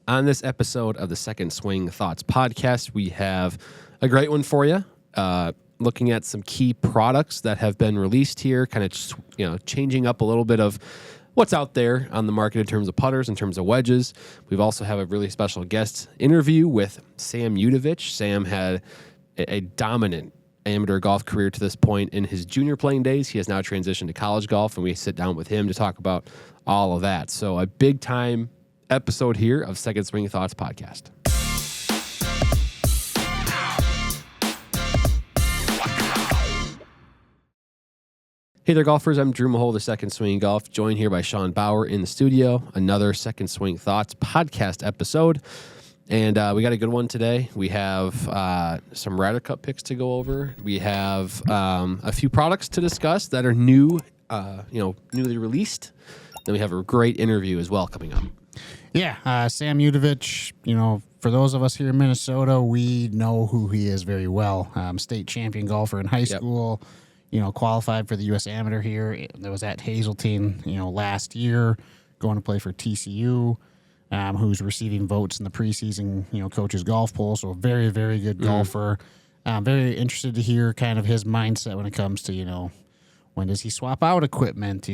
On this episode of the Second Swing Thoughts podcast, we have a great one for you. Looking at some key products that have been released here, kind of changing up a little bit of what's out there on the market in terms of putters, in terms of wedges. We've also have a really special guest interview with Sam Udovich. Sam had a dominant amateur golf career to this point in his junior playing days. He has now transitioned to college golf, and we sit down with him to talk about all of that. So a big time episode here of Second Swing Thoughts podcast. Hey there, golfers. I'm Drew Mahowald of Second Swing Golf, joined here by Sean Bauer in the studio. Another Second Swing Thoughts podcast episode. And we got a good one today. We have some Ryder Cup picks to go over. We have a few products to discuss that are new, newly released. Then we have a great interview as well coming up. Yeah, Sam Udovich, for those of us here in Minnesota, we know who he is very well. State champion golfer in high school, qualified for the U.S. Amateur here. That was at Hazeltine, last year, going to play for TCU, who's receiving votes in the preseason, coach's golf poll. So a very, very good golfer. Very interested to hear kind of his mindset when it comes to, when does he swap out equipment?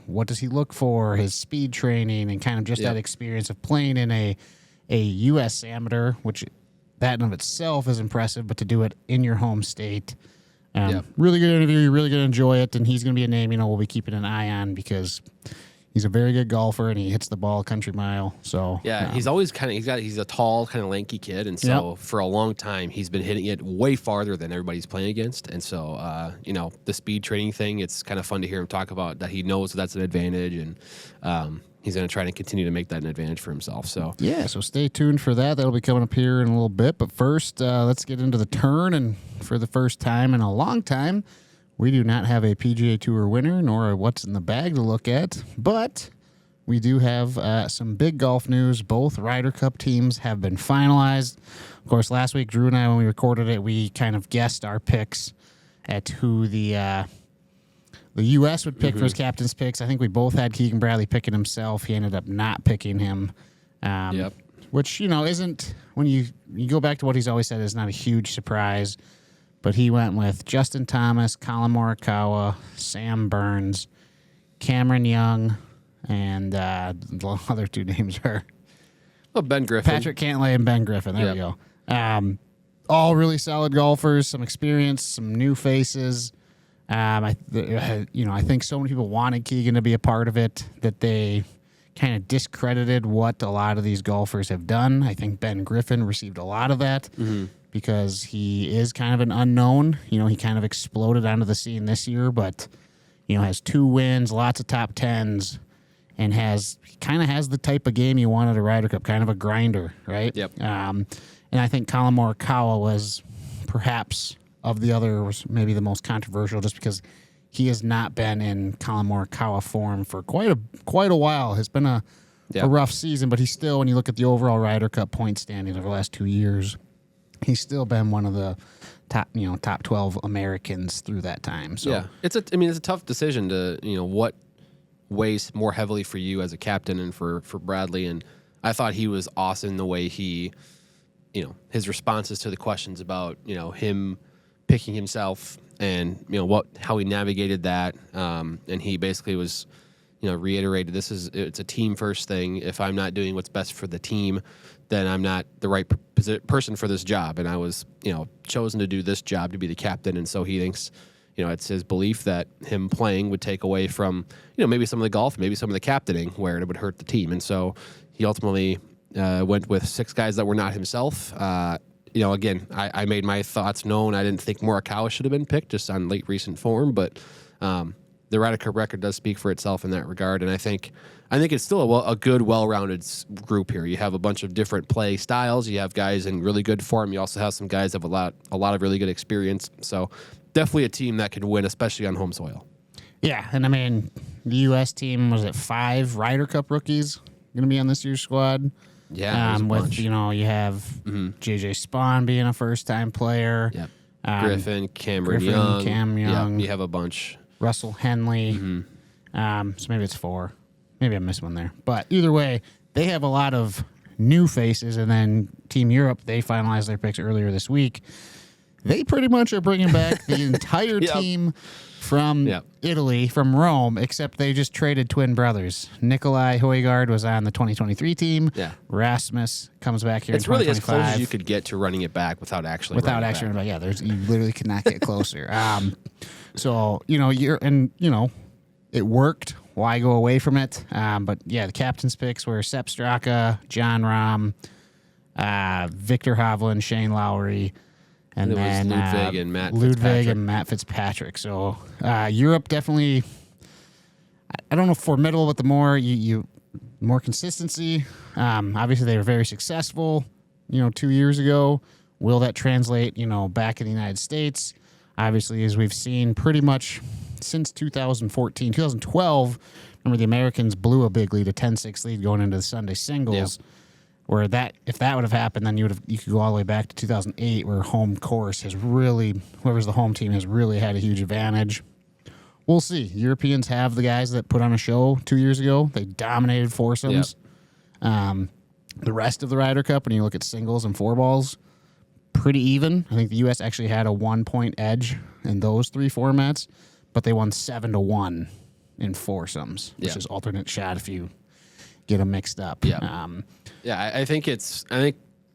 What does he look for? His speed training and kind of just that experience of playing in a U.S. Amateur, which that in of itself is impressive, but to do it in your home state. Really good interview. You're really going to enjoy it, and he's going to be a name we'll be keeping an eye on because he's a very good golfer and he hits the ball a country mile. So he's always he's a tall, kind of lanky kid, and so for a long time he's been hitting it way farther than everybody's playing against. And so the speed training thing, it's kind of fun to hear him talk about that. He knows that's an advantage, and he's going to try to continue to make that an advantage for himself. So so stay tuned for that. That'll be coming up here in a little bit. But first, let's get into the turn. And for the first time in a long time, we do not have a PGA Tour winner nor a what's in the bag to look at, but we do have some big golf news. Both Ryder Cup teams have been finalized. Of course, last week, Drew and I, when we recorded it, we kind of guessed our picks at who the U.S. would pick for his captain's picks. I think we both had Keegan Bradley picking himself. He ended up not picking him, which, isn't, when you go back to what he's always said, is not a huge surprise. But he went with Justin Thomas, Colin Morikawa, Sam Burns, Cameron Young, and the other two names are Ben Griffin. Patrick Cantlay and Ben Griffin. There we go. All really solid golfers, some experience, some new faces. I think so many people wanted Keegan to be a part of it that they kind of discredited what a lot of these golfers have done. I think Ben Griffin received a lot of that. Because he is kind of an unknown. He kind of exploded onto the scene this year, but, has 2 wins, lots of top 10s, and kind of has the type of game you want at a Ryder Cup, kind of a grinder, right? Yep. And I think Colin Morikawa was perhaps of the others maybe the most controversial just because he has not been in Colin Morikawa form for quite a while. It's been a rough season, but he's still, when you look at the overall Ryder Cup point standing over the last 2 years, he's still been one of the top 12 Americans through that time. So it's a tough decision to, what weighs more heavily for you as a captain and for Bradley. And I thought he was awesome the way he, his responses to the questions about, him picking himself and, how he navigated that. And he basically was, reiterated, it's a team first thing. If I'm not doing what's best for the team, then I'm not the right person for this job. And I was, chosen to do this job to be the captain. And so he thinks, it's his belief that him playing would take away from, maybe some of the golf, maybe some of the captaining where it would hurt the team. And so he ultimately went with 6 guys that were not himself. Again, I made my thoughts known. I didn't think Morikawa should have been picked just on late recent form, but the Ryder Cup record does speak for itself in that regard. And I think it's still a good, well-rounded group here. You have a bunch of different play styles. You have guys in really good form. You also have some guys that have a lot of really good experience. So definitely a team that can win, especially on home soil. Yeah, and the U.S. team, was it 5 Ryder Cup rookies going to be on this year's squad? Yeah, with you have J.J. Spawn being a first-time player. Yep. Griffin, Cameron Young. Cam Young. Yep, you have a bunch. Russell Henley. So maybe it's 4. Maybe I missed one there. But either way, they have a lot of new faces, and then Team Europe, they finalized their picks earlier this week. They pretty much are bringing back the entire team from Italy, from Rome, except they just traded twin brothers. Nikolai Højgaard was on the 2023 team. Yeah. Rasmus comes back here it's in 2025. It's really as close as you could get to running it back without actually running it back. Yeah, you literally could not get closer. So, it worked. Why go away from it? But, yeah, the captain's picks were Sepp Straka, John Rahm, Victor Hovland, Shane Lowry, and then Ludwig and Matt Fitzpatrick. So Europe definitely, I don't know, formidable, but the more more consistency. Obviously, they were very successful, 2 years ago. Will that translate, back in the United States? Obviously, as we've seen pretty much since 2014, 2012, remember the Americans blew a big lead, a 10-6 lead going into the Sunday singles. Yeah. Where if that would have happened, then you could go all the way back to 2008, where home course has really, whoever's the home team has really had a huge advantage. We'll see. Europeans have the guys that put on a show 2 years ago. They dominated foursomes. Yep. The rest of the Ryder Cup, when you look at singles and four balls, pretty even. I think the U.S. actually had a 1-point edge in those three formats, but they won 7-1 in foursomes, which is alternate shot if you get them mixed up. Yeah. I think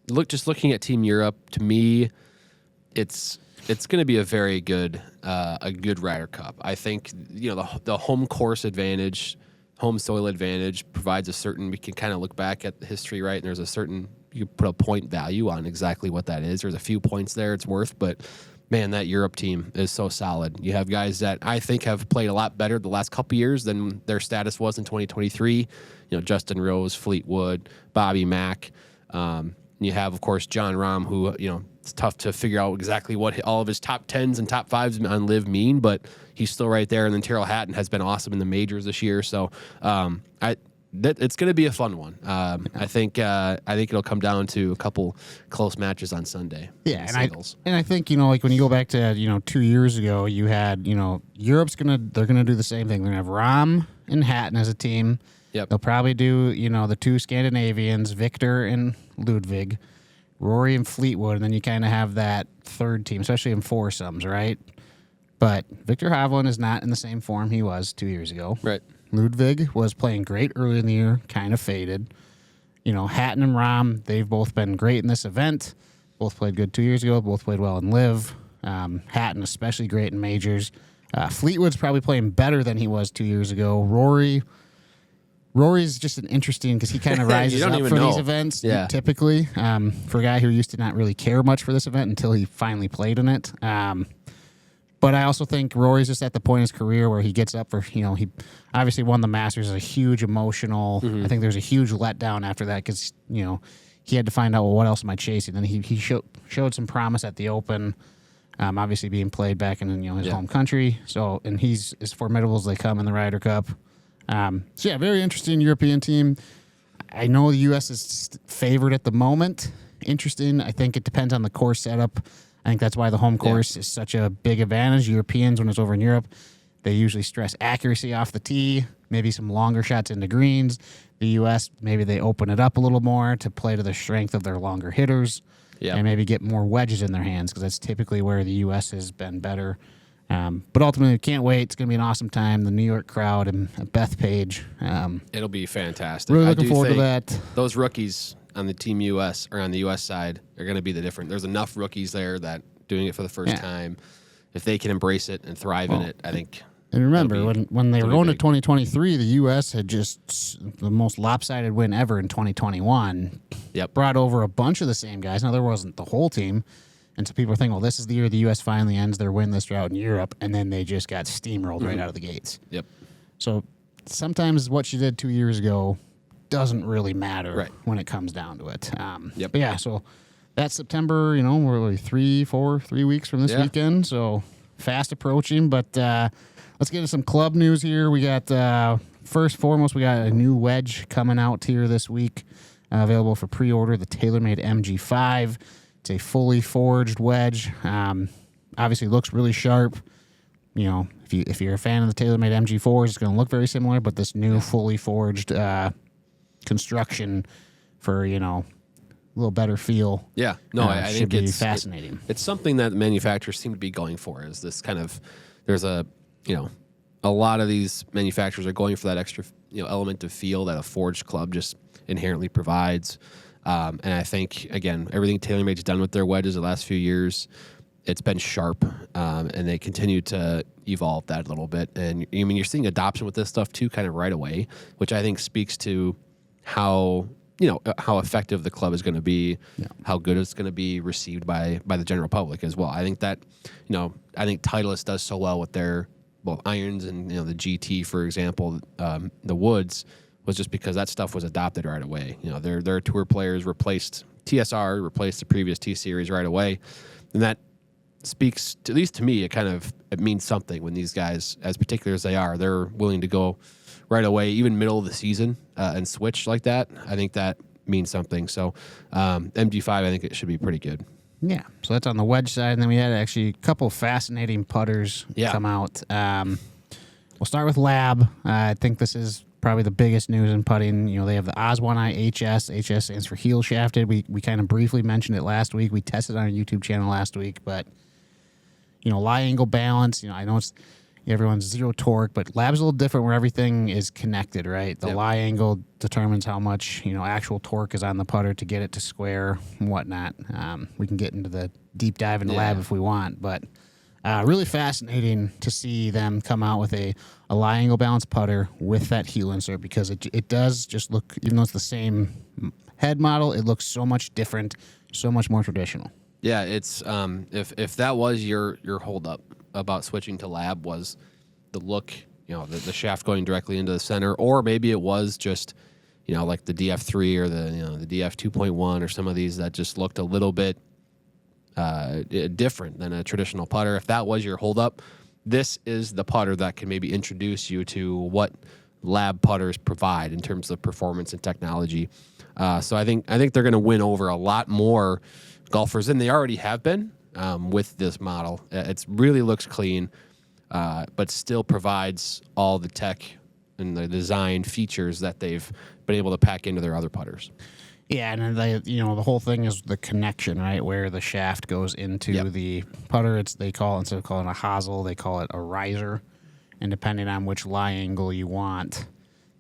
looking at Team Europe, to me, it's going to be a very good Ryder Cup. I think the home course advantage, home soil advantage provides a certain. We can kind of look back at the history, right? And there's a certain, you put a point value on exactly what that is. There's a few points there it's worth, but man, that Europe team is so solid. You have guys that I think have played a lot better the last couple years than their status was in 2023. Justin Rose, Fleetwood, Bobby Mack. You have, of course, John Rahm, who, it's tough to figure out exactly what all of his top 10s and top 5s on LIV mean, but he's still right there. And then Tyrrell Hatton has been awesome in the majors this year. So it's going to be a fun one. I think it'll come down to a couple close matches on Sunday. Yeah, and I think like when you go back to 2 years ago, you had Europe's they're gonna do the same thing. They're gonna have Rahm and Hatton as a team. Yep. They'll probably do the two Scandinavians, Victor and Ludwig, Rory and Fleetwood, and then you kind of have that third team, especially in foursomes, right? But Victor Hovland is not in the same form he was 2 years ago. Right. Ludwig was playing great early in the year, kind of faded. Hatton and Rahm, they've both been great in this event. Both played good 2 years ago. Both played well in LIV. Hatton especially great in majors. Fleetwood's probably playing better than he was 2 years ago. Rory's just an interesting because he kind of rises up for these events typically. For a guy who used to not really care much for this event until he finally played in it. But I also think Rory's just at the point in his career where he gets up for, he obviously won the Masters, a huge emotional. I think there's a huge letdown after that because, he had to find out, well, what else am I chasing? And he showed some promise at the Open, obviously being played back in his home country. So, and he's as formidable as they come in the Ryder Cup. Very interesting European team. I know the U.S. is favored at the moment. Interesting. I think it depends on the course setup. I think that's why the home course is such a big advantage. Europeans, when it's over in Europe, they usually stress accuracy off the tee, maybe some longer shots into greens. The U.S., maybe they open it up a little more to play to the strength of their longer hitters and maybe get more wedges in their hands because that's typically where the U.S. has been better. But ultimately, can't wait. It's going to be an awesome time. The New York crowd and Bethpage. It'll be fantastic. Really looking forward to that. Those rookies on the Team U.S. or on the U.S. side are going to be the different. There's enough rookies there that doing it for the first time, if they can embrace it and thrive in it, I think. And remember, when they were going to 2023, the U.S. had just the most lopsided win ever in 2021. Yep. Brought over a bunch of the same guys. Now, there wasn't the whole team. And so people are thinking, well, this is the year the U.S. finally ends their winless drought in Europe, and then they just got steamrolled right out of the gates. Yep. So sometimes what you did 2 years ago doesn't really matter when it comes down to it. But yeah, so that's September, we're really 3 weeks from this weekend, so fast approaching. But let's get into some club news here. We got, first foremost, we got a new wedge coming out here this week, available for pre-order, the TaylorMade MG5. It's a fully forged wedge. Obviously, looks really sharp. If you're a fan of the TaylorMade MG4s, it's going to look very similar. But this new fully forged construction for, a little better feel. Yeah. No, I should think be fascinating. It's something that manufacturers seem to be going for, is this kind of, there's a lot of these manufacturers are going for that extra, element of feel that a forged club just inherently provides. And I think, again, everything TaylorMade's done with their wedges the last few years, it's been sharp, and they continue to evolve that a little bit. And I mean, you're seeing adoption with this stuff too, kind of right away, which I think speaks to how effective the club is going to be, how good it's going to be received by the general public as well. I think that, I think Titleist does so well with their both irons and the GT, for example, the Woods, was just because that stuff was adopted right away. Their tour players replaced TSR, replaced the previous T series right away, and that speaks to, at least to me, it means something when these guys, as particular as they are, they're willing to go right away, even middle of the season, and switch like that. I think that means something. So MG5, I think it should be pretty good. Yeah, so that's on the wedge side, and then we had actually a couple fascinating putters come out. We'll start with L.A.B. I think this is probably the biggest news in putting. They have the Oz.1i HS. HS stands for heel shafted. We kind of briefly mentioned it last week. We tested it on our YouTube channel last week, but lie angle balance. I know it's everyone's zero torque, but L.A.B's a little different where everything is connected, right? The lie angle determines how much, actual torque is on the putter to get it to square and whatnot. We can get into the deep dive into L.A.B if we want, but really fascinating to see them come out with a lie angle balance putter with that heel insert, because it does just look, even though it's the same head model, it looks so much different, so much more traditional. Yeah, it's if that was your hold up about switching to L.A.B, was the look, the shaft going directly into the center, or maybe it was just, like the DF3 or the DF 2.1 or some of these that just looked a little bit different than a traditional putter. If that was your hold up, this is the putter that can maybe introduce you to what L.A.B putters provide in terms of performance and technology. So I think they're going to win over a lot more golfers than they already have been. With this model, it really looks clean, but still provides all the tech and the design features that they've been able to pack into their other putters. Yeah, and the whole thing is the connection, right, where the shaft goes into the putter. They call it, instead of calling it a hosel, they call it a riser, and depending on which lie angle you want,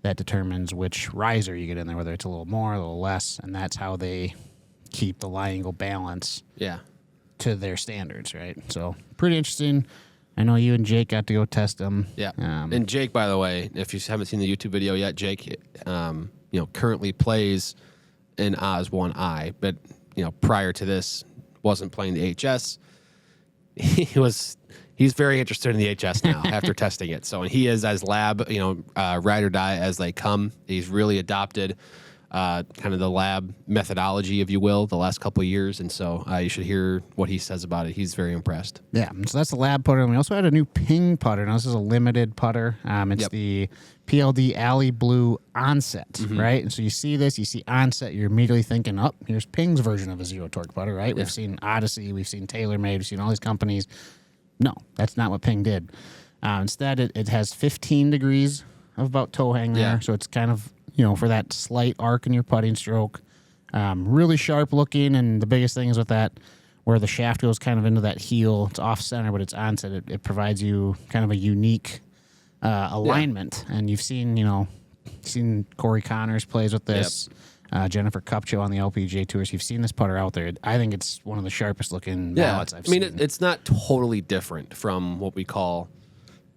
that determines which riser you get in there, whether it's a little more, a little less, and that's how they keep the lie angle balance. Yeah. To their standards, right? So pretty interesting. I know you and Jake got to go test them. Yeah. And Jake, by the way, if you haven't seen the YouTube video yet, Jake, currently plays in Oz.1i, but prior to this, wasn't playing the HS. He's very interested in the HS now after testing it. So, and he is as L.A.B, ride or die as they come. He's really adopted kind of the L.A.B methodology, if you will, the last couple of years. And so you should hear what he says about it. He's very impressed. Yeah, so that's the L.A.B putter. And we also had a new ping putter. Now, this is a limited putter. It's the PLD Alley Blue Onset, right? And so you see this, you see Onset, you're immediately thinking, oh, here's Ping's version of a zero torque putter, right? Yeah. We've seen Odyssey, we've seen TaylorMade, we've seen all these companies. No, that's not what Ping did. Instead, it has 15 degrees of about toe hang there. So it's kind of, for that slight arc in your putting stroke. Really sharp looking, and the biggest thing is with that, where the shaft goes kind of into that heel, it's off center, but it's onset. It provides you kind of a unique alignment. And you've seen Corey Connors plays with this, Jennifer Kupcho on the LPGA tours. You've seen this putter out there. I think it's one of the sharpest looking ballots I've seen. It's not totally different from what we call,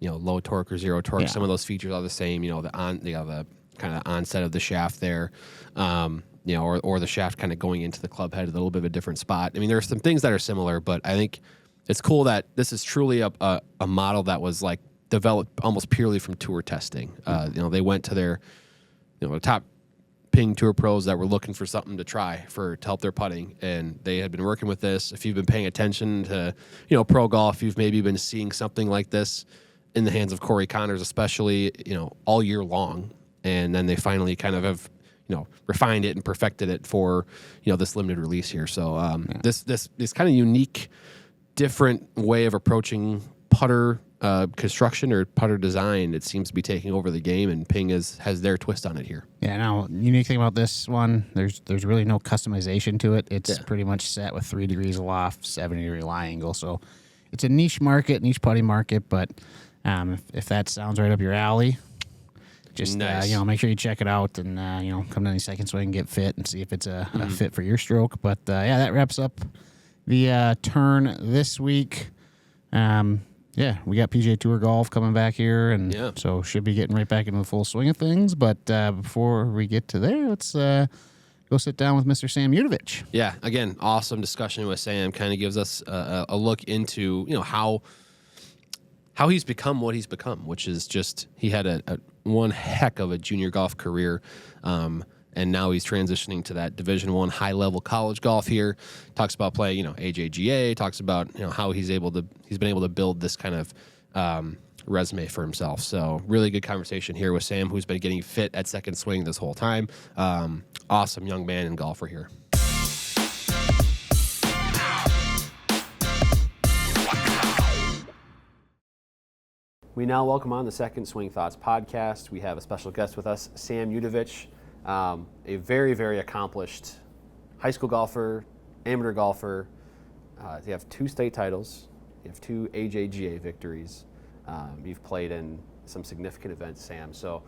low torque or zero torque. Some of those features are the same. The kind of onset of the shaft there, or the shaft kind of going into the club head, a little bit of a different spot. I mean, there are some things that are similar, but I think it's cool that this is truly a model that was like developed almost purely from tour testing. They went to their, the top Ping tour pros that were looking for something to try to help their putting, and they had been working with this. If you've been paying attention to, pro golf, you've maybe been seeing something like this in the hands of Corey Connors, especially, all year long. And then they finally kind of have, refined it and perfected it for, this limited release here. So this kind of unique, different way of approaching putter construction or putter design, it seems to be taking over the game, and Ping has their twist on it here. Yeah, now, unique thing about this one, there's really no customization to it. It's pretty much set with 3 degrees aloft, 70-degree lie angle. So it's a niche niche putting market, but if that sounds right up your alley, just nice. Make sure you check it out and come to any second swing, get fit, and see if it's a fit for your stroke. But that wraps up the turn this week. We got PGA Tour golf coming back here, and so should be getting right back into the full swing of things. But before we get to there, let's go sit down with Mr. Sam Udovich. Yeah, again, awesome discussion with Sam. Kind of gives us a look into how he's become what he's become, which is just he had a one heck of a junior golf career. And now he's transitioning to that Division I high-level college golf here. Talks about playing, AJGA. Talks about how he's been able to build this kind of resume for himself. So really good conversation here with Sam, who's been getting fit at second swing this whole time. Awesome young man and golfer here. We now welcome on the Second Swing Thoughts podcast. We have a special guest with us, Sam Udovich. A very, very accomplished high school golfer, amateur golfer. You have 2 state titles. You have 2 AJGA victories. You've played in some significant events, Sam. So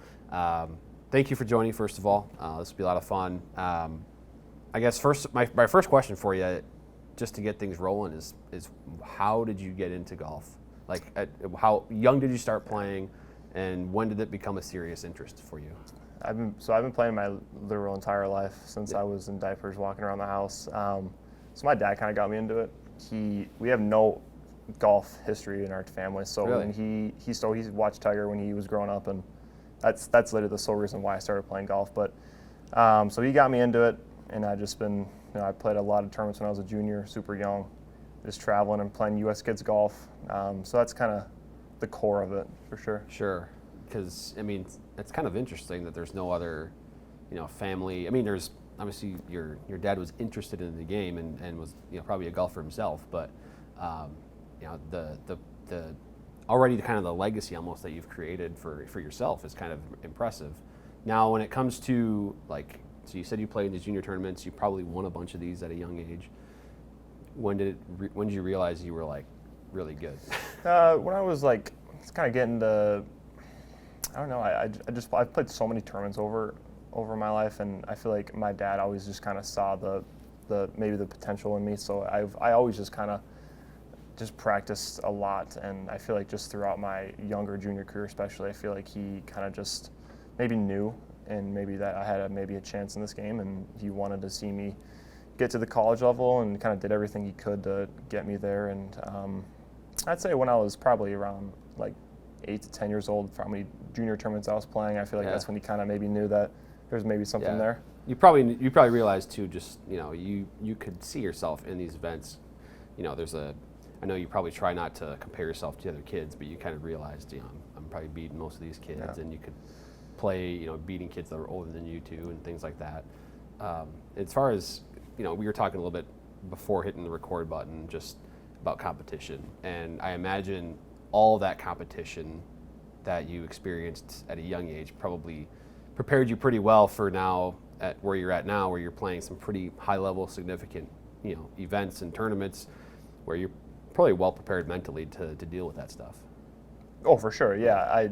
thank you for joining, first of all. This will be a lot of fun. I guess my first question for you, just to get things rolling, is how did you get into golf? Like, how young did you start playing, and when did it become a serious interest for you? I've been playing my literal entire life since I was in diapers walking around the house. So my dad kind of got me into it. We have no golf history in our family, so really? When he watched Tiger when he was growing up, and that's literally the sole reason why I started playing golf. But so he got me into it, and I just been I played a lot of tournaments when I was a junior, super young, just traveling and playing U.S. kids golf. So that's kind of the core of it for sure. Sure. Because, it's kind of interesting that there's no other, family. There's obviously your dad was interested in the game and was, probably a golfer himself. But, the already kind of the legacy almost that you've created for yourself is kind of impressive. Now, when it comes to so you said you played in the junior tournaments, you probably won a bunch of these at a young age. When did you realize you were really good? When I was it's kind of getting to. I don't know. I've played so many tournaments over my life, and I feel like my dad always just kind of saw maybe the potential in me. So I always just kind of just practiced a lot, and I feel like just throughout my younger junior career, especially, I feel like he kind of just maybe knew, and maybe that I had a chance in this game, and he wanted to see me get to the college level, and kind of did everything he could to get me there. And I'd say when I was probably around 8 to 10 years old, from how many junior tournaments I was playing, I feel like that's when he kind of maybe knew that there's maybe something there. You probably realized too, just you could see yourself in these events. I know you probably try not to compare yourself to other kids, but you kind of realized, I'm probably beating most of these kids, and you could play, beating kids that were older than you too, and things like that. As far as we were talking a little bit before hitting the record button, just about competition, and I imagine all that competition that you experienced at a young age probably prepared you pretty well for now at where you're at now, where you're playing some pretty high-level, significant, events and tournaments, where you're probably well prepared mentally to deal with that stuff. Oh, for sure, yeah.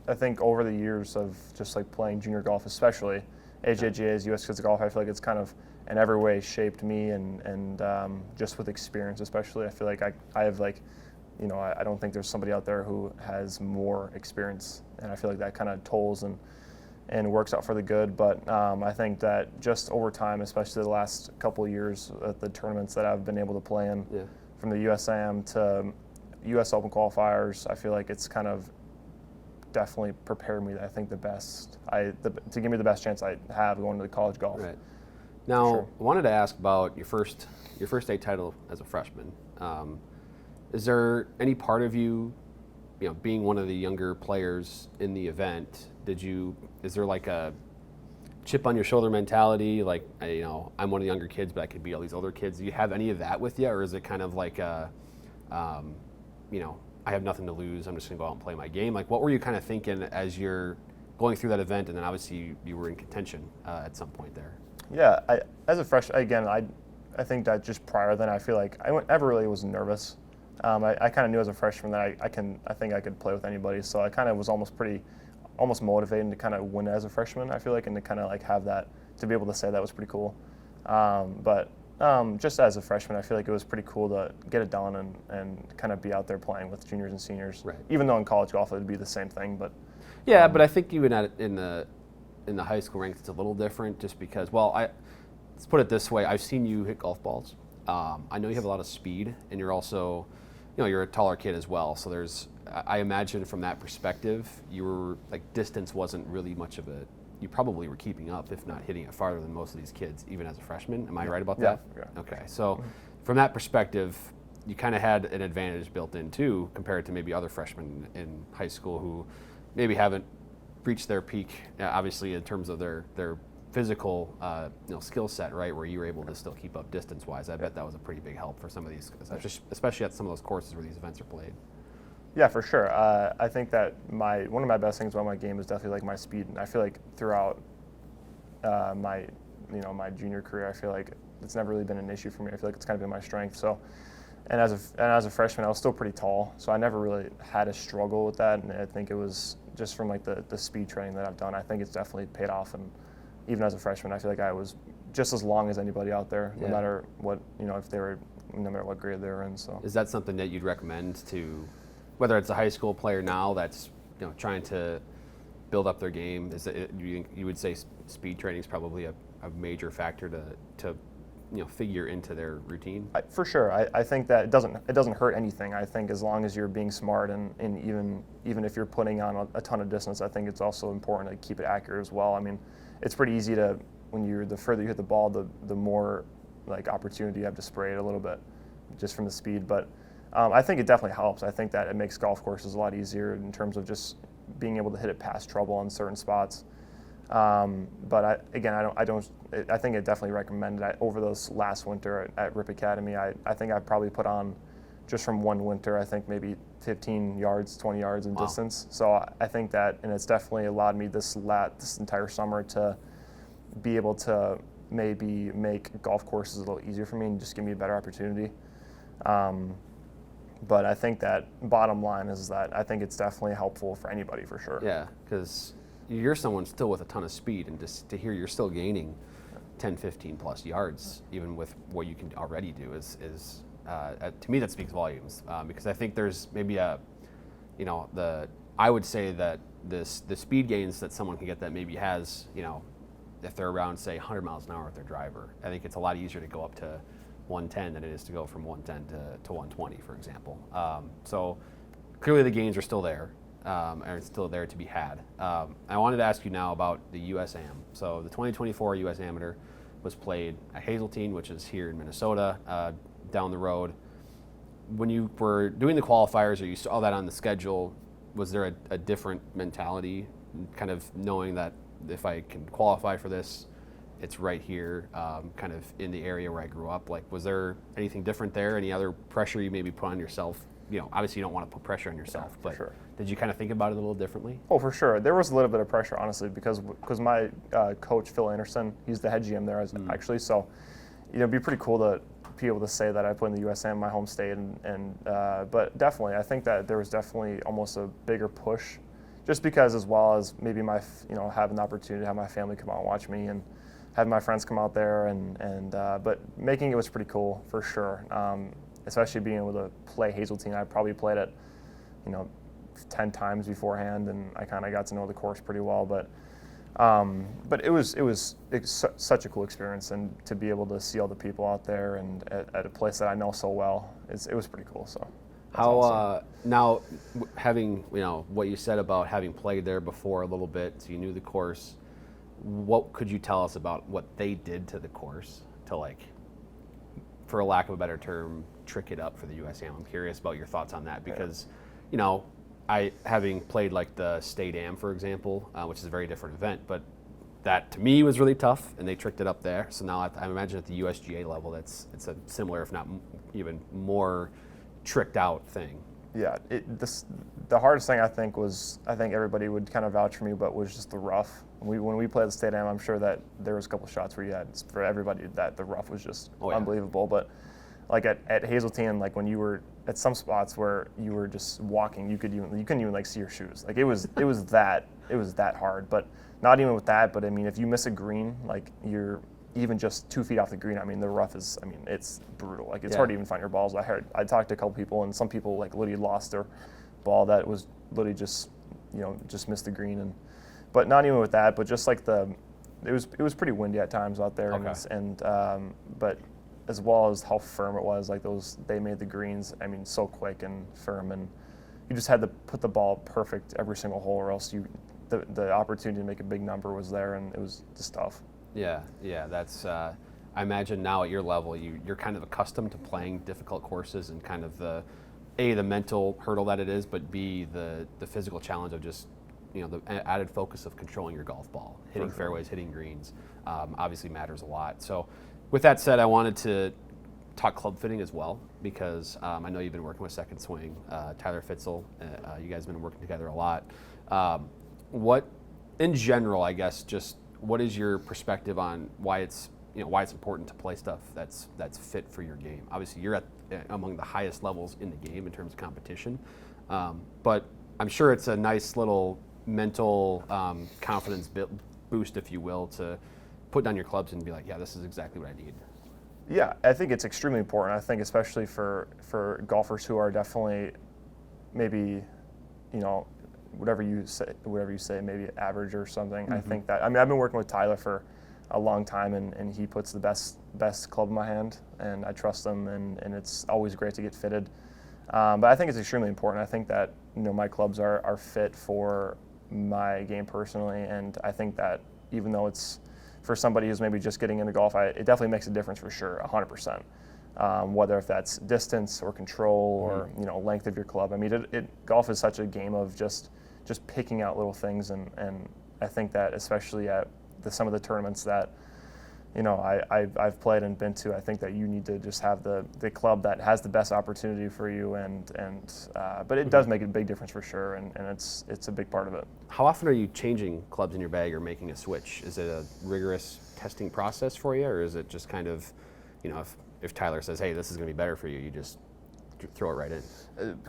I think over the years of just playing junior golf, especially AJGA's U.S. Kids Golf, I feel like it's kind of in every way shaped me, and just with experience, especially, I feel like I have I don't think there's somebody out there who has more experience, and I feel like that kind of tolls and works out for the good. But I think that just over time, especially the last couple of years at the tournaments that I've been able to play in, from the USAM to US Open qualifiers, I feel like it's kind of definitely prepared me, I think, to give me the best chance I have going to the college golf. Right. Now, I wanted to ask about your first state title as a freshman. Is there any part of you, being one of the younger players in the event, is there a chip on your shoulder mentality, I'm one of the younger kids, but I could beat all these older kids? Do you have any of that with you, or is it kind of I have nothing to lose. I'm just going to go out and play my game. Like, what were you kind of thinking as you're going through that event, and then obviously you were in contention at some point there? Yeah, as a freshman, again, I think that just prior then, I feel like I never really was nervous. I kind of knew as a freshman that I think I could play with anybody. So I kind of was almost motivated to kind of win as a freshman, I feel like, and to kind of like have that, to be able to say that was pretty cool. But just as a freshman, I feel like it was pretty cool to get it done and kind of be out there playing with juniors and seniors. Right. Even though in college golf it would be the same thing, but yeah, but I think even in the high school ranks, it's a little different, just because. Well, let's put it this way: I've seen you hit golf balls. I know you have a lot of speed, and you're also, you're a taller kid as well. So I imagine from that perspective, you were like, distance wasn't really much of a. You probably were keeping up, if not hitting it farther than most of these kids, even as a freshman. Am I right about that? Yeah. Okay, so from that perspective, you kind of had an advantage built in too, compared to maybe other freshmen in high school who maybe haven't reached their peak, obviously in terms of their physical skill set, right? Where you were able to still keep up distance-wise. I bet that was a pretty big help for some of these, especially at some of those courses where these events are played. Yeah, for sure. I think that one of my best things about my game is definitely like my speed, and I feel like throughout my junior career, I feel like it's never really been an issue for me. I feel like it's kind of been my strength. So, and as a freshman, I was still pretty tall, so I never really had a struggle with that. And I think it was just from like the speed training that I've done. I think it's definitely paid off. And even as a freshman, I feel like I was just as long as anybody out there, no matter what no matter what grade they were in. So, is that something that you'd recommend to? Whether it's a high school player now that's trying to build up their game, is that you would say speed training is probably a major factor to figure into their routine? For sure, I think that it doesn't hurt anything. I think as long as you're being smart and even if you're putting on a ton of distance, I think it's also important to keep it accurate as well. I mean, it's pretty easy to the further you hit the ball, the more like opportunity you have to spray it a little bit, just from the speed, but. I think it definitely helps. I think that it makes golf courses a lot easier in terms of just being able to hit it past trouble on certain spots. But I think it definitely recommended. Over this last winter at Rip Academy, I think I probably put on, just from one winter, I think maybe 15 yards, 20 yards in distance. So I think that, and it's definitely allowed me this entire summer to be able to maybe make golf courses a little easier for me and just give me a better opportunity. But I think that bottom line is that I think it's definitely helpful for anybody, for sure. Yeah, because you're someone still with a ton of speed, and just to hear you're still gaining 10, 15 plus yards, even with what you can already do, is to me that speaks volumes. Because I think there's maybe I would say that the speed gains that someone can get that maybe has, if they're around, say, 100 miles an hour with their driver, I think it's a lot easier to go up to 110 than it is to go from 110 to 120, for example. So clearly the gains are still there, and still there to be had. I wanted to ask you now about the US Am. So the 2024 US Amateur was played at Hazeltine, which is here in Minnesota, down the road. When you were doing the qualifiers, or you saw that on the schedule, was there a different mentality, kind of knowing that if I can qualify for this, it's right here, kind of in the area where I grew up? Like, was there anything different there? Any other pressure you maybe put on yourself? Obviously you don't want to put pressure on yourself, but sure. Did you kind of think about it a little differently? Oh, for sure. There was a little bit of pressure, honestly, because my coach, Phil Anderson, he's the head GM there actually. So, it'd be pretty cool to be able to say that I put in the USAM in my home state, but definitely, I think that there was definitely almost a bigger push, just because, as well as maybe having the opportunity to have my family come out and watch me, and had my friends come out there, but making it was pretty cool, for sure. Especially being able to play Hazeltine. I probably played it, 10 times beforehand, and I kind of got to know the course pretty well. But it was such a cool experience, and to be able to see all the people out there and at a place that I know so well, it was pretty cool. So. How awesome. Now, having what you said about having played there before a little bit, so you knew the course. What could you tell us about what they did to the course to, for a lack of a better term, trick it up for the USAM? I'm curious about your thoughts on that, because, I, having played the State Am, for example, which is a very different event, but that to me was really tough, and they tricked it up there. So now I imagine at the USGA level, it's a similar, if not even more tricked out thing. Yeah, the hardest thing I think everybody would kind of vouch for me, but was just the rough. When we played the State Am, I'm sure that there was a couple shots where you had for everybody that the rough was just unbelievable. But like at Hazeltine, like when you were at some spots where you were just walking, you couldn't even like see your shoes. Like it was that hard. But not even with that. But I mean, if you miss a green, like you're even just 2 feet off the green, I mean, the rough is, I mean, it's brutal. Like, it's hard to even find your balls. I talked to a couple people, and some people, like, literally lost their ball that was literally just, just missed the green. But not even with that, but just, like, it was pretty windy at times out there. Okay. But as well as how firm it was, like, they made the greens, I mean, so quick and firm, and you just had to put the ball perfect every single hole, or else the opportunity to make a big number was there, and it was just tough. Yeah, that's. I imagine now at your level, you're kind of accustomed to playing difficult courses and kind of the mental hurdle that it is, but B, the physical challenge of just the added focus of controlling your golf ball, hitting fairways, hitting greens, obviously matters a lot. So, with that said, I wanted to talk club fitting as well because I know you've been working with Second Swing, Tyler Fitzel. You guys have been working together a lot. What, in general, I guess, just what is your perspective on why it's important to play stuff that's fit for your game? Obviously, you're at among the highest levels in the game in terms of competition, but I'm sure it's a nice little mental confidence boost, if you will, to put down your clubs and be like, yeah, this is exactly what I need. Yeah, I think it's extremely important. I think especially for golfers who are definitely maybe, whatever you say, maybe average or something. Mm-hmm. I think that, I've been working with Tyler for a long time, and he puts the best club in my hand, and I trust him, and it's always great to get fitted. But I think it's extremely important. I think that, my clubs are fit for my game personally, and I think that even though it's for somebody who's maybe just getting into golf, it definitely makes a difference for sure, 100%. Whether if that's distance or control or length of your club. I mean, golf is such a game of just picking out little things, and I think that especially at some of the tournaments that I've played and been to, I think that you need to just have the club that has the best opportunity for you, but it does make a big difference for sure, and it's a big part of it. How often are you changing clubs in your bag or making a switch? Is it a rigorous testing process for you, or is it just kind of, if Tyler says, hey, this is going to be better for you, you just throw it right in?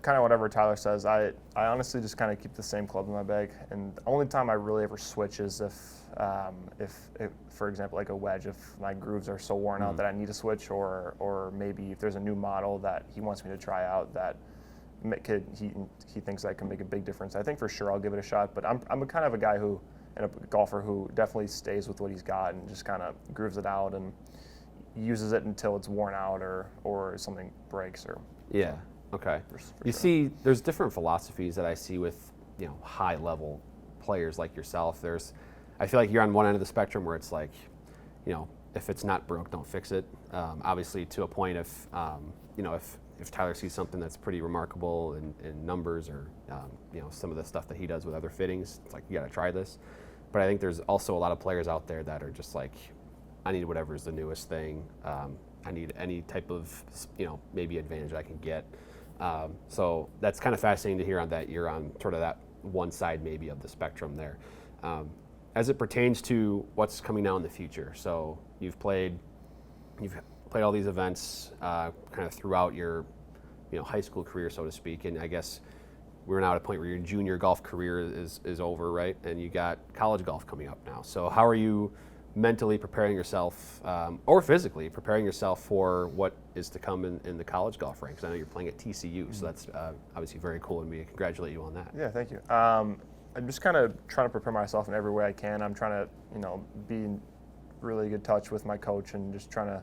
Kind of whatever Tyler says. I honestly just kind of keep the same club in my bag, and the only time I really ever switch is if for example, like a wedge, if my grooves are so worn out that I need to switch, or maybe if there's a new model that he wants me to try out that he thinks that can make a big difference. I think for sure I'll give it a shot, but I'm a kind of a guy and a golfer who definitely stays with what he's got and just kind of grooves it out and uses it until it's worn out or something breaks or. Yeah. Okay. You see, there's different philosophies that I see with high level players like yourself. I feel like you're on one end of the spectrum where it's like, if it's not broke, don't fix it. Obviously, to a point, if Tyler sees something that's pretty remarkable in numbers or some of the stuff that he does with other fittings, it's like, you got to try this. But I think there's also a lot of players out there that are just like, I need whatever's the newest thing. I need any type of maybe advantage I can get. So that's kind of fascinating to hear on that you're on sort of that one side maybe of the spectrum there. As it pertains to what's coming now in the future, so you've played all these events kind of throughout your high school career, so to speak, and I guess we're now at a point where your junior golf career is over, right? And you got college golf coming up now. So how are you mentally preparing yourself, or physically preparing yourself for what is to come in the college golf ranks? I know you're playing at TCU, so that's obviously very cool, and we congratulate you on that. Yeah, thank you. I'm just kind of trying to prepare myself in every way I can. I'm trying to, be in really good touch with my coach and just trying to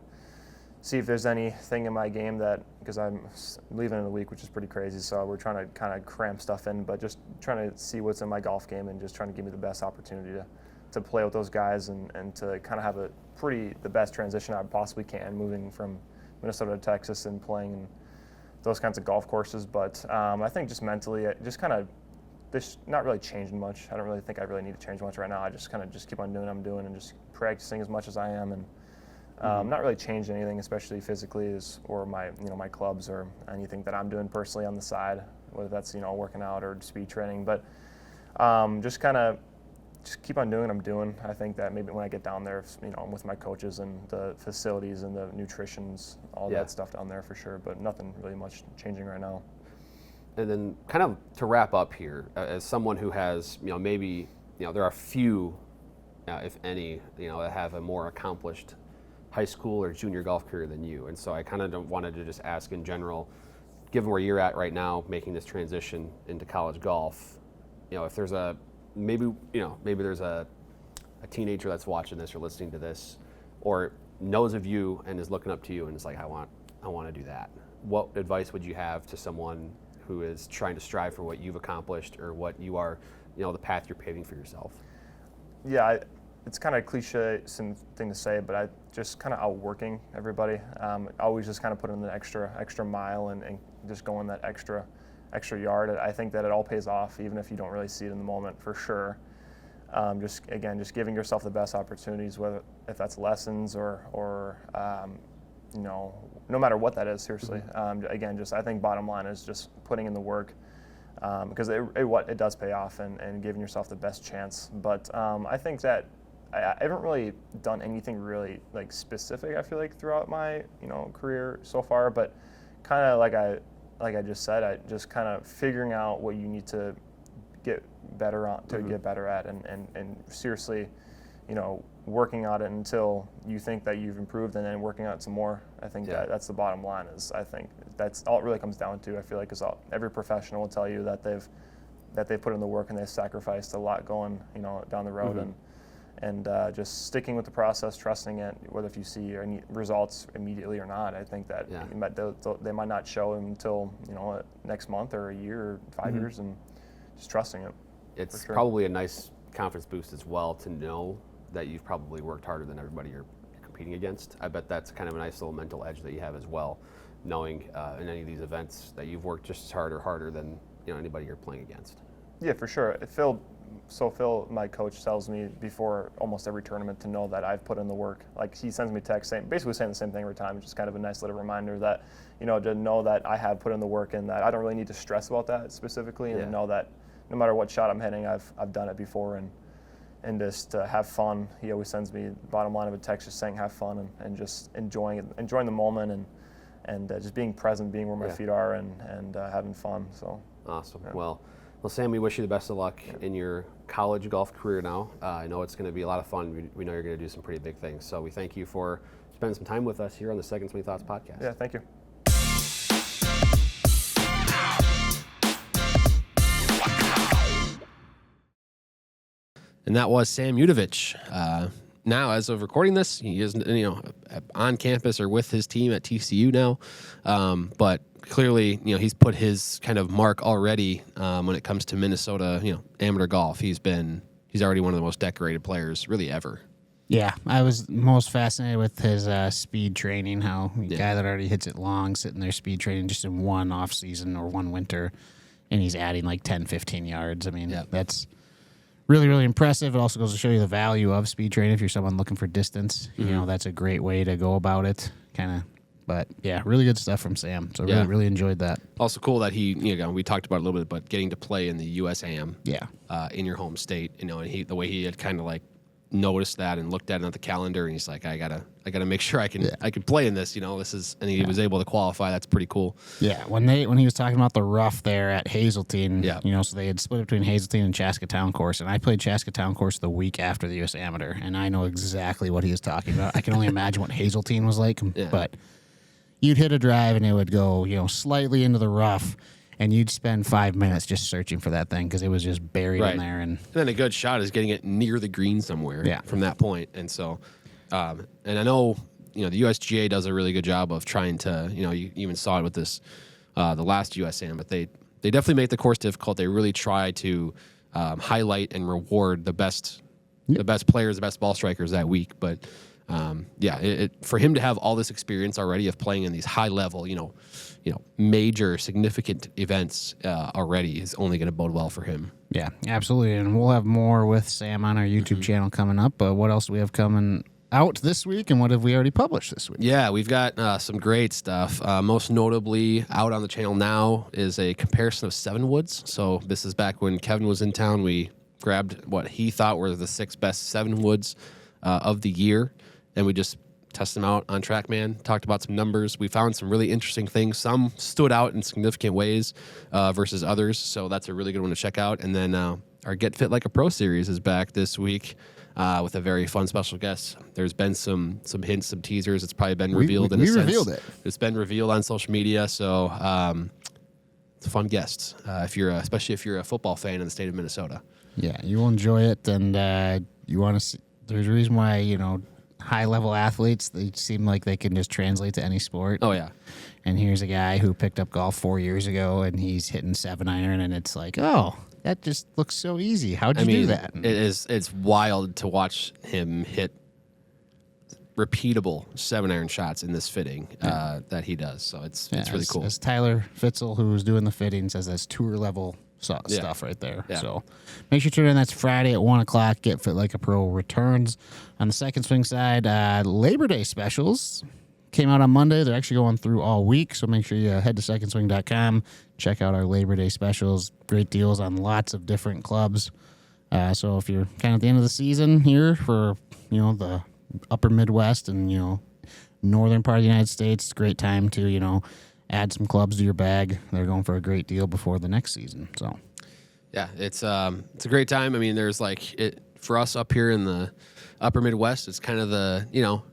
see if there's anything in my game because I'm leaving in a week, which is pretty crazy, so we're trying to kind of cram stuff in, but just trying to see what's in my golf game and just trying to give me the best opportunity to play with those guys and to kind of have the best transition I possibly can, moving from Minnesota to Texas and playing in those kinds of golf courses. But I think just mentally, just kind of this not really changing much. I don't really think I really need to change much right now. I just kind of just keep on doing what I'm doing and just practicing as much as I am, and Not really changed anything, especially physically, or my clubs or anything that I'm doing personally on the side, whether that's working out or speed training. But just keep on doing what I'm doing. I think that maybe when I get down there, I'm with my coaches and the facilities and the nutritions, all that stuff down there for sure. But nothing really much changing right now. And then kind of to wrap up here, as someone who has, maybe, there are few, if any, that have a more accomplished high school or junior golf career than you. And so I kind of wanted to just ask in general, given where you're at right now, making this transition into college golf, if there's maybe there's a teenager that's watching this or listening to this, or knows of you and is looking up to you and is like, I want to do that. What advice would you have to someone who is trying to strive for what you've accomplished or what you are, the path you're paving for yourself? Yeah, it's kind of a cliche thing to say, but I just kind of outworking everybody. Always just kind of put in the extra mile and just going that extra yard. I think that it all pays off, even if you don't really see it in the moment, for sure. Just giving yourself the best opportunities, whether if that's lessons or no matter what that is, seriously. I think bottom line is just putting in the work, because it does pay off, and giving yourself the best chance. But I think that I haven't really done anything really specific, I feel like, throughout my career so far, but kind of like I just said, I just kind of figuring out what you need to get better on to get better at, and seriously, working on it until you think that you've improved, and then working on it some more. I think that's the bottom line. I think that's all it really comes down to. I feel like every professional will tell you that they've put in the work and they've sacrificed a lot going down the road, and just sticking with the process, trusting it, whether if you see any results immediately or not. I think that they might not show until next month or a year or 5 years, and just trusting it. It's probably a nice confidence boost as well to know that you've probably worked harder than everybody you're competing against. I bet that's kind of a nice little mental edge that you have as well, knowing in any of these events that you've worked just as hard or harder than anybody you're playing against. Yeah, for sure. Phil, my coach, tells me before almost every tournament to know that I've put in the work. Like, he sends me texts basically saying the same thing every time, which is kind of a nice little reminder that, to know that I have put in the work and that I don't really need to stress about that specifically, and to know that no matter what shot I'm hitting, I've done it before, and just have fun. He always sends me bottom line of a text just saying have fun, and just enjoying the moment, and just being present, being where my feet are, and having fun. So awesome. Yeah. Well, Sam, we wish you the best of luck in your college golf career now. I know it's going to be a lot of fun. We know you're going to do some pretty big things. So we thank you for spending some time with us here on the Second Swing Thoughts podcast. Yeah, thank you. And that was Sam Udovich. Now, as of recording this, he is on campus or with his team at TCU now. But clearly, he's put his kind of mark already when it comes to Minnesota, amateur golf. He's already one of the most decorated players really ever. Yeah, I was most fascinated with his speed training, how a guy that already hits it long, sitting there speed training just in one off season or one winter, and he's adding like 10, 15 yards. I mean, that's really, really impressive. It also goes to show you the value of speed training if you're someone looking for distance. That's a great way to go about it, kind of. But yeah, really good stuff from Sam. So really, really enjoyed that. Also cool that he, we talked about it a little bit, but getting to play in the USAM, in your home state, and the way he had kind of like noticed that and looked at it on the calendar, and he's like, I gotta make sure I can play in this. This is, and he was able to qualify. That's pretty cool. Yeah, when he was talking about the rough there at Hazeltine, so they had split between Hazeltine and Chaska Town Course, and I played Chaska Town Course the week after the US Amateur, and I know exactly what he was talking about. I can only imagine what Hazeltine was like, but you'd hit a drive and it would go, slightly into the rough, and you'd spend 5 minutes just searching for that thing because it was just buried in there. And then a good shot is getting it near the green somewhere from that point. And so, and I know, the USGA does a really good job of trying to, you even saw it with this, the last USAM, but they definitely make the course difficult. They really try to highlight and reward the best players, the best ball strikers that week. But for him to have all this experience already of playing in these high level, major significant events already is only going to bode well for him. Yeah, absolutely. And we'll have more with Sam on our YouTube channel coming up. But what else do we have coming out this week, and what have we already published this week? Yeah, we've got some great stuff. Most notably, out on the channel now is a comparison of 7 woods. So this is back when Kevin was in town. We grabbed what he thought were the 6 best 7 woods of the year, and we just tested them out on TrackMan, talked about some numbers. We found some really interesting things. Some stood out in significant ways versus others, so that's a really good one to check out. And then our Get Fit Like a Pro series is back this week with a very fun special guest. There's been some hints, some teasers. It's probably been revealed in a sense. We revealed it. It's been revealed on social media, so it's a fun guest, especially if you're a football fan in the state of Minnesota. Yeah, you will enjoy it, and you want to see. There's a reason why, high-level athletes, they seem like they can just translate to any sport. Oh, yeah. And here's a guy who picked up golf 4 years ago, and he's hitting 7-iron, and it's like, oh, that just looks so easy. How'd you do that? It's wild to watch him hit repeatable 7-iron shots in this fitting that he does. So it's really cool. As Tyler Fitzel, who was doing the fitting, says that's tour-level stuff right there. Yeah. So make sure you tune in. That's Friday at 1 o'clock. Get Fit Like a Pro returns. On the Second Swing side, Labor Day specials came out on Monday. They're actually going through all week, so make sure you head to secondswing.com. Check out our Labor Day specials. Great deals on lots of different clubs. So if you're kind of at the end of the season here for the upper Midwest and northern part of the United States, it's a great time to add some clubs to your bag. They're going for a great deal before the next season. So, yeah, it's a great time. I mean, there's for us up here in the upper Midwest, it's kind of the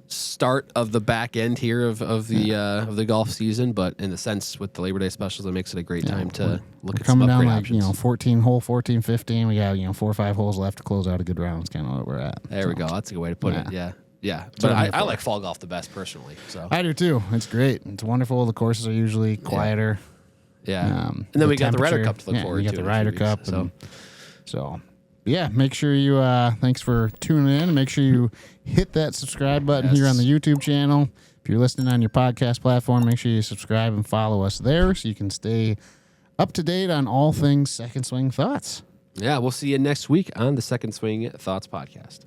start of the back end here of the golf season. But in the sense with the Labor Day specials, it makes it a great time to look at some upgrade options. 14 hole, 14, 15. We got 4 or 5 holes left to close out a good round. It's kind of what we're at. There we go. That's a good way to put it. Yeah. Yeah, but I like fall golf the best personally. So I do too. It's great. It's wonderful. The courses are usually quieter. Yeah, and then we got the Ryder Cup to look forward to. We got the Ryder Cup. So yeah, make sure you. Thanks for tuning in. Make sure you hit that subscribe button here on the YouTube channel. If you're listening on your podcast platform, make sure you subscribe and follow us there so you can stay up to date on all things Second Swing Thoughts. Yeah, we'll see you next week on the Second Swing Thoughts podcast.